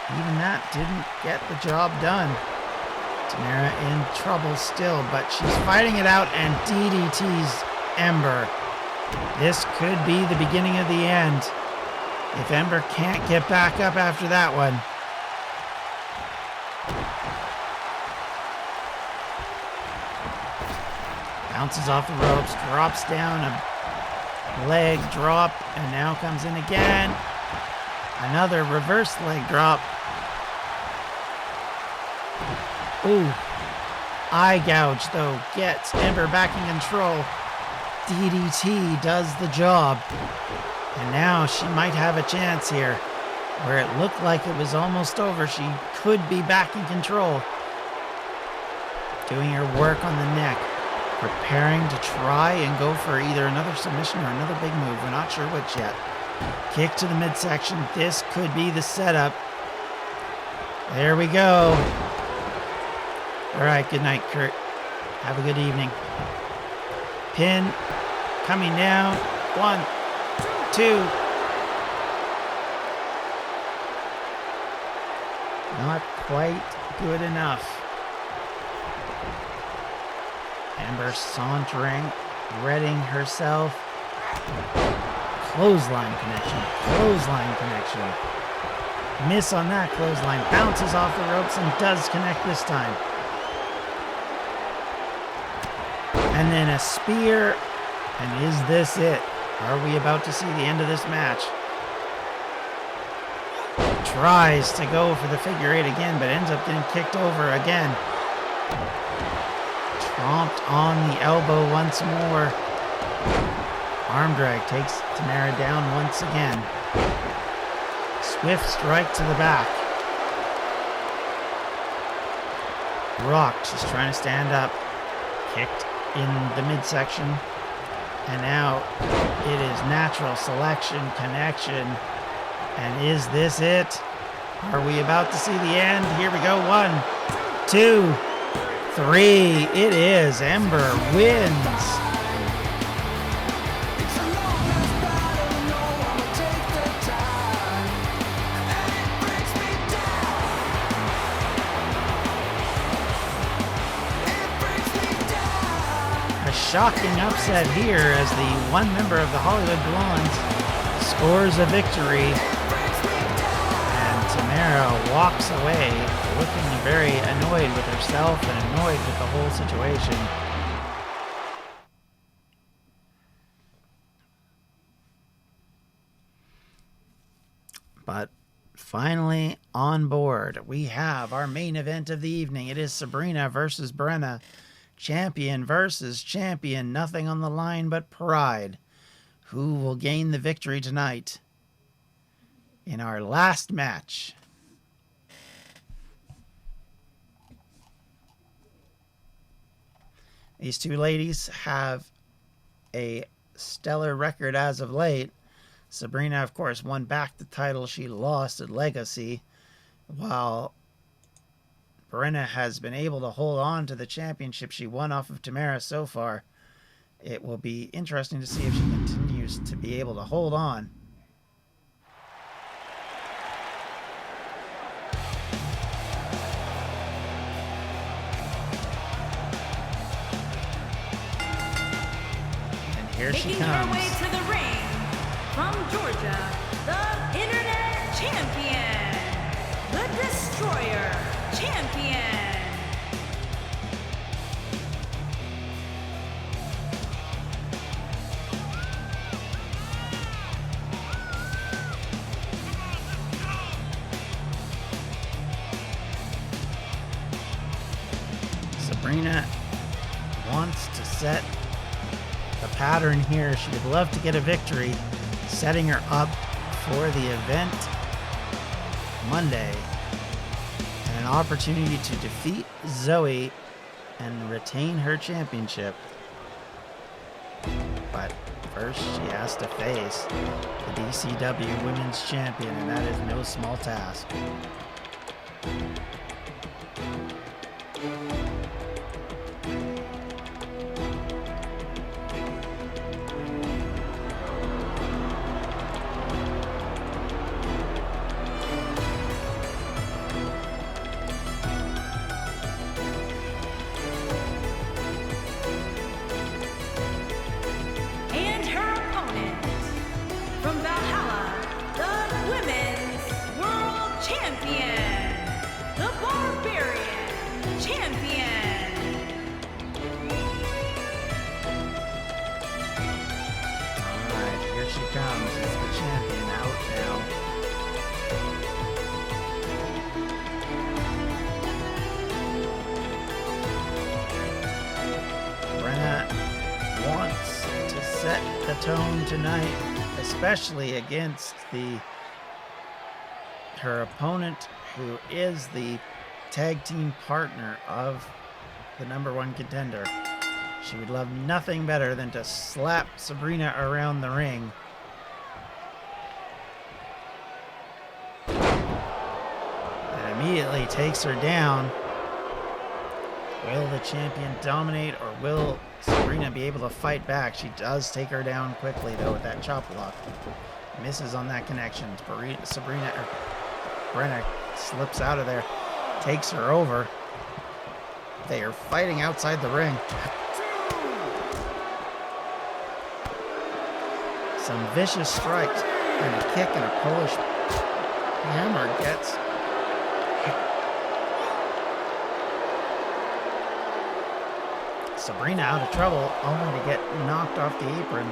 B: Even that didn't get the job done. Tamara in trouble still, but she's fighting it out and DDTs Ember. This could be the beginning of the end if Ember can't get back up after that one. Bounces off the ropes, drops down, a leg drop, and now comes in again. Another reverse leg drop. Ooh. Eye gouge, though, gets Ember back in control. DDT does the job. And now she might have a chance here. Where it looked like it was almost over, she could be back in control. Doing her work on the neck. Preparing to try and go for either another submission or another big move. We're not sure which yet. Kick to the midsection. This could be the setup. There we go. All right, good night, Kurt. Have a good evening. Pin coming down. 1, 2. Not quite good enough. Ember sauntering, readying herself. Clothesline connection. Clothesline connection. Miss on that clothesline. Bounces off the ropes and does connect this time. And then a spear. And is this it? Are we about to see the end of this match? Tries to go for the figure eight again, but ends up getting kicked over again. Tromped on the elbow once more. Arm drag takes Tamara down once again. Swift strike to the back. Rocked, she's trying to stand up. Kicked in the midsection. And now it is natural selection, connection. And is this it? Are we about to see the end? Here we go. 1, 2, 3. It is. Ember wins. A shocking upset here as the one member of the Hollywood Blondes scores a victory. Tamara walks away looking very annoyed with herself and annoyed with the whole situation. But finally on board, we have our main event of the evening. It is Sabrina versus Brenna. Champion versus champion. Nothing on the line but pride. Who will gain the victory tonight? In our last match. These two ladies have a stellar record as of late. Sabrina, of course, won back the title she lost at Legacy, while Brenna has been able to hold on to the championship she won off of Tamara so far. It will be interesting to see if she continues to be able to hold on. Here she
C: Making
B: comes.
C: her way to the ring from Georgia, the Internet Champion, the Destroyer Champion.
B: Sabrina wants to set the pattern here. She would love to get a victory, setting her up for the event Monday and an opportunity to defeat Zoe and retain her championship. But first she has to face the DCW Women's Champion, and that is no small task. The tone tonight, especially against her opponent, who is the tag team partner of the #1 contender. She would love nothing better than to slap Sabrina around the ring. And immediately takes her down. Will the champion dominate, or will Sabrina be able to fight back? She does take her down quickly, though, with that chop block. Misses on that connection. Brenna slips out of there, takes her over. They are fighting outside the ring. Some vicious strikes and a kick and a Polish hammer gets Sabrina out of trouble, only to get knocked off the apron.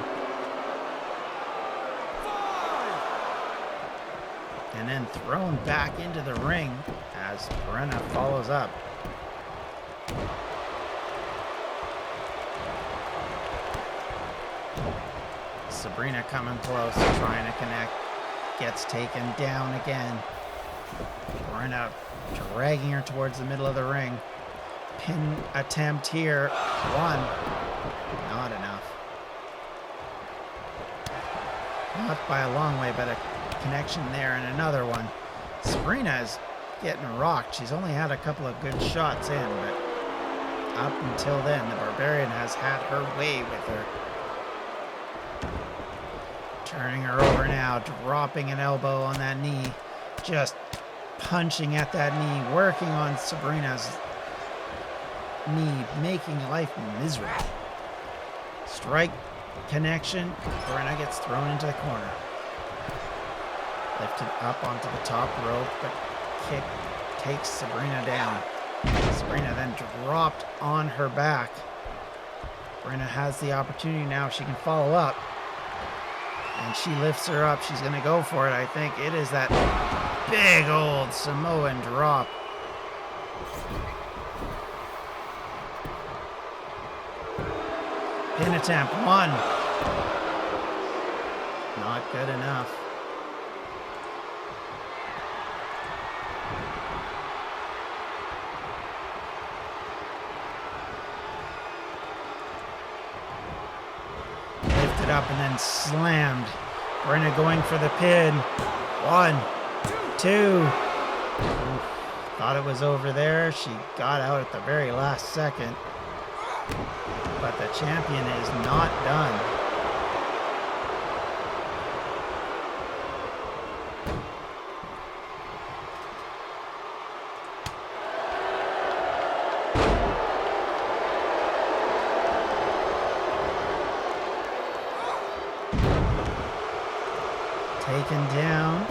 B: And then thrown back into the ring as Brenna follows up. Sabrina coming close, trying to connect. Gets taken down again. Brenna dragging her towards the middle of the ring. Pin attempt here. One. Not enough. Not by a long way, but a connection there and another one. Sabrina is getting rocked. She's only had a couple of good shots in, but up until then, the Barbarian has had her way with her. Turning her over now, dropping an elbow on that knee, just punching at that knee, working on Sabrina's knee, making life miserable. Strike, connection, Brenna gets thrown into the corner. Lifted up onto the top rope, but kick takes Sabrina down. Sabrina then dropped on her back. Brenna has the opportunity now. She can follow up. And she lifts her up. She's going to go for it, I think. It is that big old Samoan drop. Pin attempt. One. Not good enough. Lifted up and then slammed. Brenna going for the pin. 1, 2. Oof. Thought it was over there. She got out at the very last second. But the champion is not done. Taken down.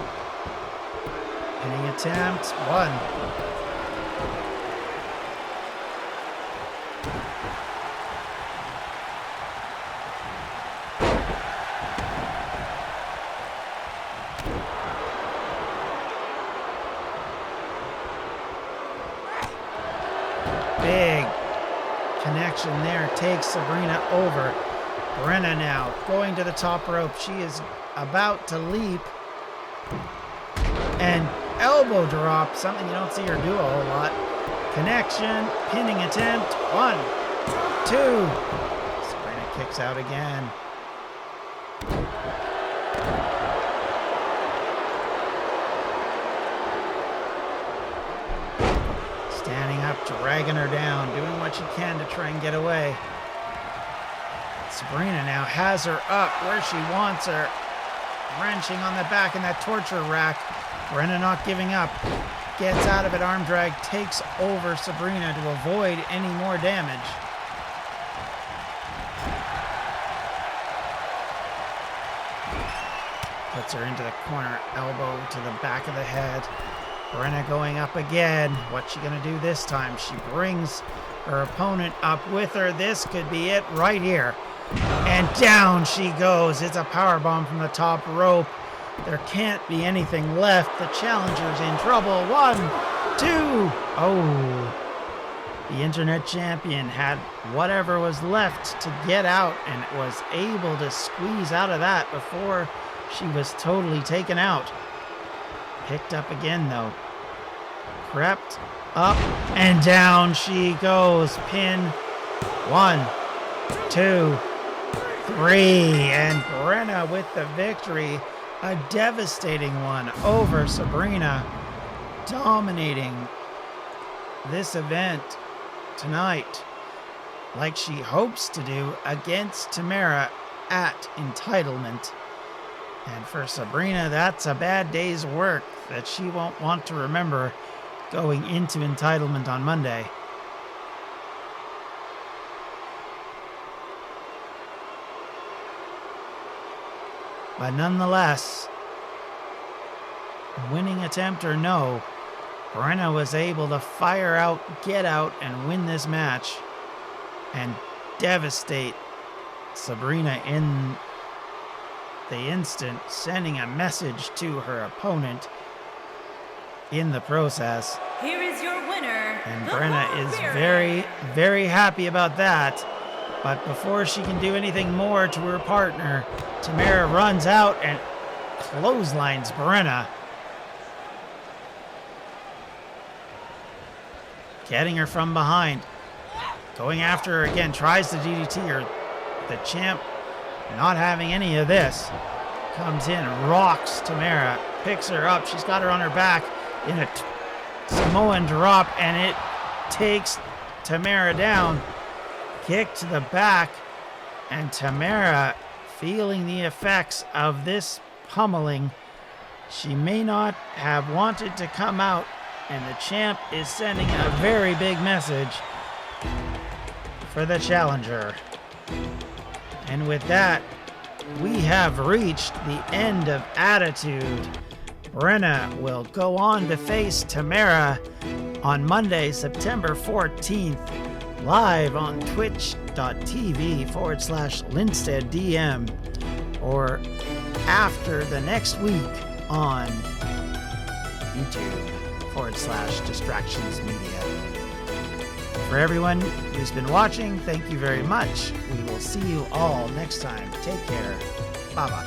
B: Pinning attempt. 1. Big connection there, takes Sabrina over. Brenna now going to the top rope. She is about to leap. And elbow drop, something you don't see her do a whole lot. Connection, pinning attempt. 1, 2. Sabrina kicks out again. Standing up, dragging her down, doing what she can to try and get away. Sabrina now has her up where she wants her. Wrenching on the back in that torture rack. Brenna not giving up. Gets out of it, arm drag, takes over Sabrina to avoid any more damage. Puts her into the corner, elbow to the back of the head. Brenna going up again. What's she going to do this time? She brings her opponent up with her. This could be it right here. And down she goes. It's a powerbomb from the top rope. There can't be anything left. The challenger's in trouble. 1, 2. Oh. The internet champion had whatever was left to get out and was able to squeeze out of that before she was totally taken out. Picked up again, though. Crept up and down she goes. Pin. 1, 2, 3. And Brenna with the victory. A devastating one over Sabrina. Dominating this event tonight like she hopes to do against Tamara at Entitlement. And for Sabrina, that's a bad day's work that she won't want to remember going into Entitlement on Monday. But nonetheless, winning attempt or no, Brenna was able to fire out, get out, and win this match and devastate Sabrina in the instant, sending a message to her opponent in the process.
C: Here is your winner.
B: And
C: the
B: Brenna is
C: Barbarian.
B: very, very happy about that. But before she can do anything more to her partner, Tamara runs out and clotheslines Brenna, getting her from behind. Going after her again, tries to DDT her. The champ, not having any of this, comes in, rocks Tamara, picks her up. She's got her on her back in a Samoan drop, and it takes Tamara down. Kick to the back, and Tamara, feeling the effects of this pummeling, she may not have wanted to come out, and the champ is sending a very big message for the challenger. And with that, we have reached the end of Attitude. Brenna will go on to face Tamara on Monday, September 14th, live on twitch.tv/LinsteadDM, or after the next week on YouTube.com/DistractionsMedia. For everyone who's been watching, thank you very much. We will see you all next time. Take care. Bye-bye.